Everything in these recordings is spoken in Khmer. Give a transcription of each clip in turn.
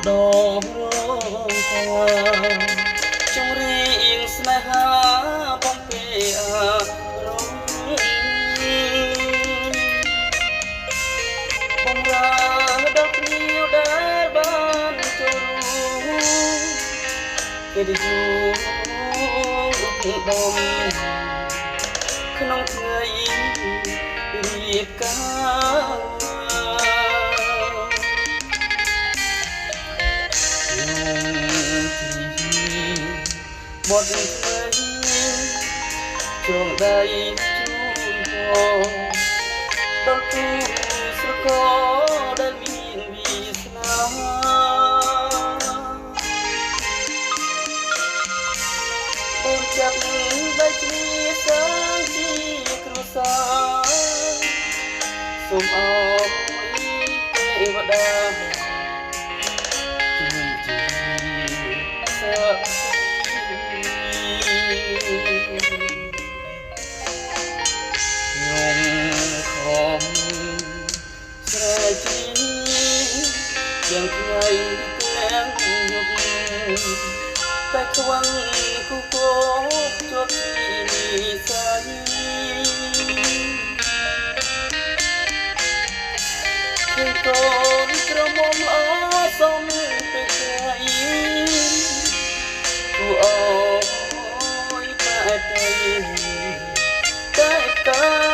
ដងរងតាចងរៀងស្នេហាបំពេអារម្មណ៍បំរើដល់ភ្ញៀវដែលបានចូលរួមពេលយូរពីបំក្នុងថ្ងៃរៀបការបត់ថ្មីចងដៃជូនផងដល់គូស្រករដែលមានវាសនាអូនចាប់ដៃគ្នាសាងជាគ្រួសារសូមអរទេវតាជួយជាសាខំស្រែជីទាំងថ្ងៃទាំងយប់តែខ្វឹងគូកោជាប់ពីនិស័យឃើញកូនក្រមុំល្អសំទៅក្រៃគូអើយបែបទៅតែតា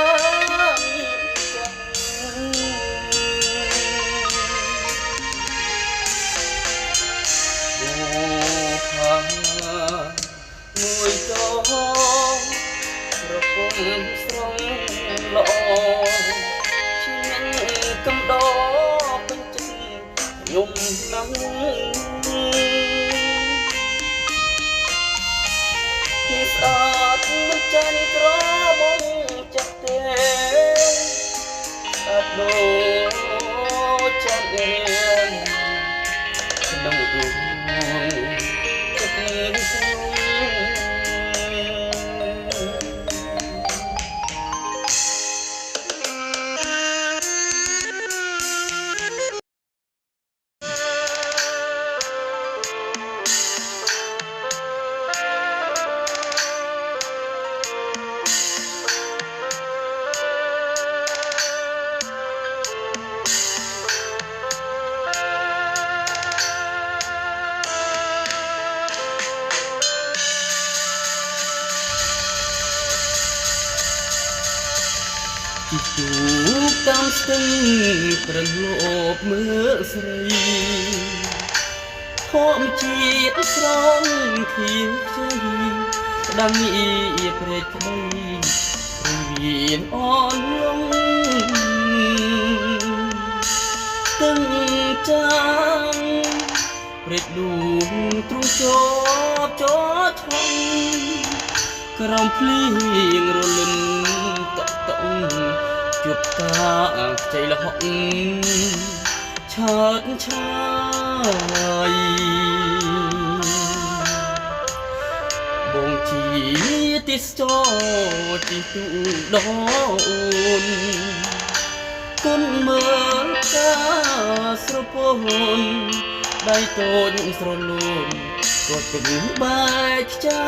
មួយតងប្រពន្ធស្រងល្អឈ្មោះកំដរពេញចិត្តខ្ញុំណាស់នេះស្អាតមិនចាញ់ក្រមុំចិត្តទេស្អាតដូចចិត្តរៀងក្នុងដួងជីទូកតាមស្ទឹងប្រឡប់មើលស្រីធម្មជាតិស្រងធៀងជ័យស្ដាំអ៊ីព្រែកក្ដីរវាងអនលងស្ទឹងចាងព្រែកដួងទ្រូងជាប់ជាប់ឈំក្រំភ្លៀងរលឹមតក់តក់ជួបតាខ្ចីលហកឆើតឆាយបងជាទេសចរទីទូដល់អូនគុណមើលការស្រពន់ដៃតូចស្រលូនក៏ទឹកបែកខ្ចា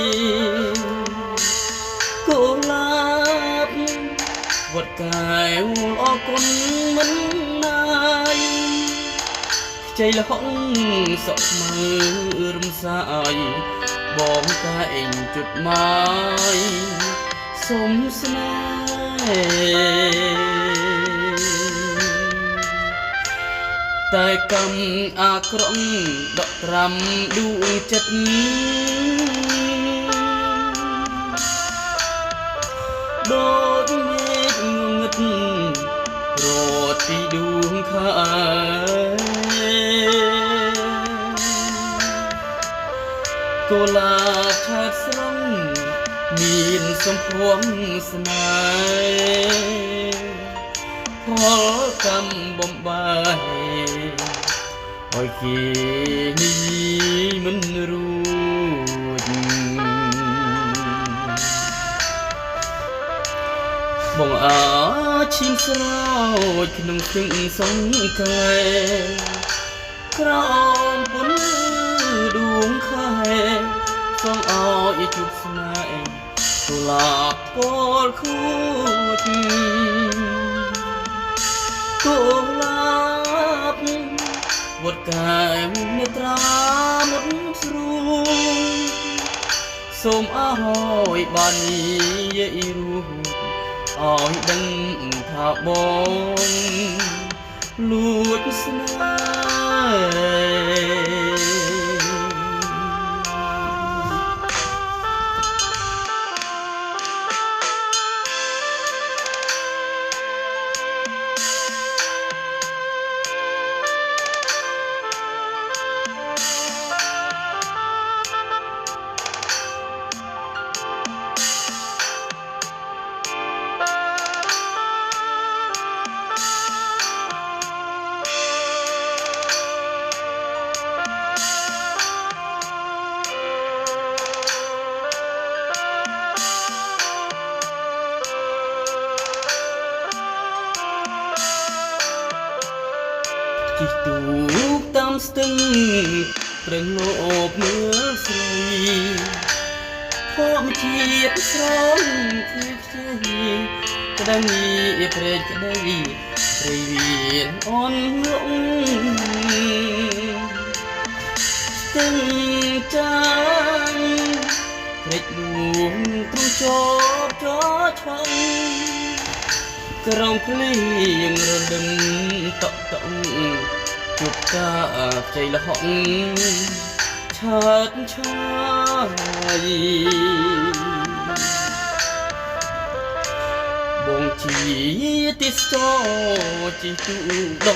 យគូឡាបវត្តកែវអរគុណមិនណាយខ្ចីលហុងសក់ស្មើរំសាយបងតែអេងជុតម៉ាយសុំស្នេហ៍តែកំអាក្រក់ដកត្រាំដួងចិត្តដូចមេឃងងឹតរត់ពីដួងខែកូឡាឆាតស្រងមានសំភួងស្នេហ៍ផលកម្មបំបាយឲ្យគេនេះមិនរួចបងអើ ឈាមស្រោចក្នុងទឹកសង្កែក្រោមពន្លឺដួងខែសូមអោយជប់ស្នេហ៍កុលាបពលខួចកុលាបវត្តកែមេត្រាមុតស្រួងសូមអោយបាននិយាយរួចអោយដឹងថាបងលួចស្នេជិះទូកតាមស្ទឹងព្រឹងលោបមើលស្រីធម្មជាតិស្រងធៀបស្រីក្ដីព្រែកក្ដីព្រៃវានអនលងស្ទឹងចាងព្រែកលួងទ្រុងចបចឆងក្រំភ្លៀងរលឹមតក់តក់ជប់កាជ័យលហងឆាតឆាយបងជាទីស្ទជីទូដូ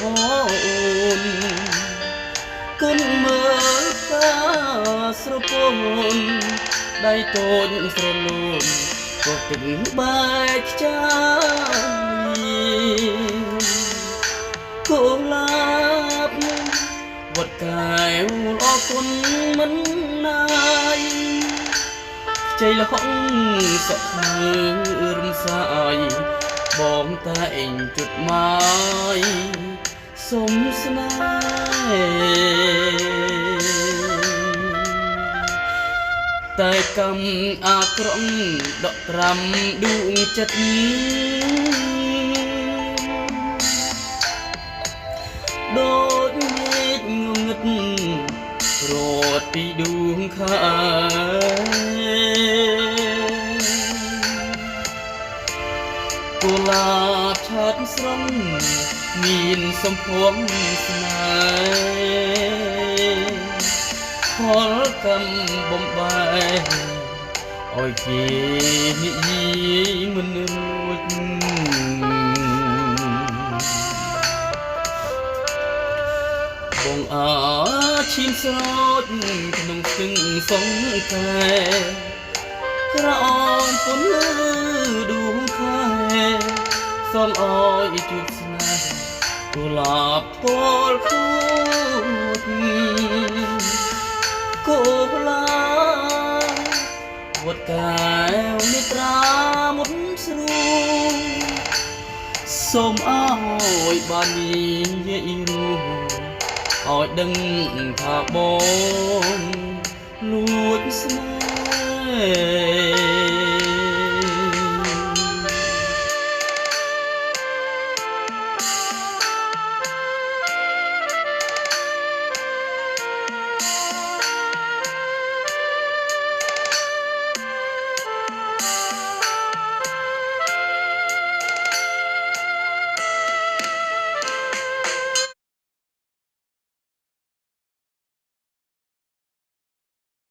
នគុណមើលតាស្រពន់ដៃតូចស្រលូនក៏ទឹកបែកខ្ចាយកុលាបវត្តកែវអរគុណមិនណាយខ្ចីលហងសក់មើរំសាយបងតែអេងជុតមកសុំស្នេហ៍តែកំអាក្រក់ដកត្រាំដួងចិត្តដូចមេឃងងឹតរត់ពីដួងខែកុលាបឆាតស្រងមានសំភំស្នេហ៍ផលកំបំបែអោយគេនិយាយមិនរួចបងអាឈាមស្រោចក្នុងស្ទឹងសង្កែក្រោមពន្លឺដួងខែសូមអោយជួបស្នេហ៍កុលាបពលខួចកុលាបវត្តកែវមេត្រាមុតស្រួងសូមអោយបាននិយាយរួចអោយដឹងថាបងលួចស្នេហ៍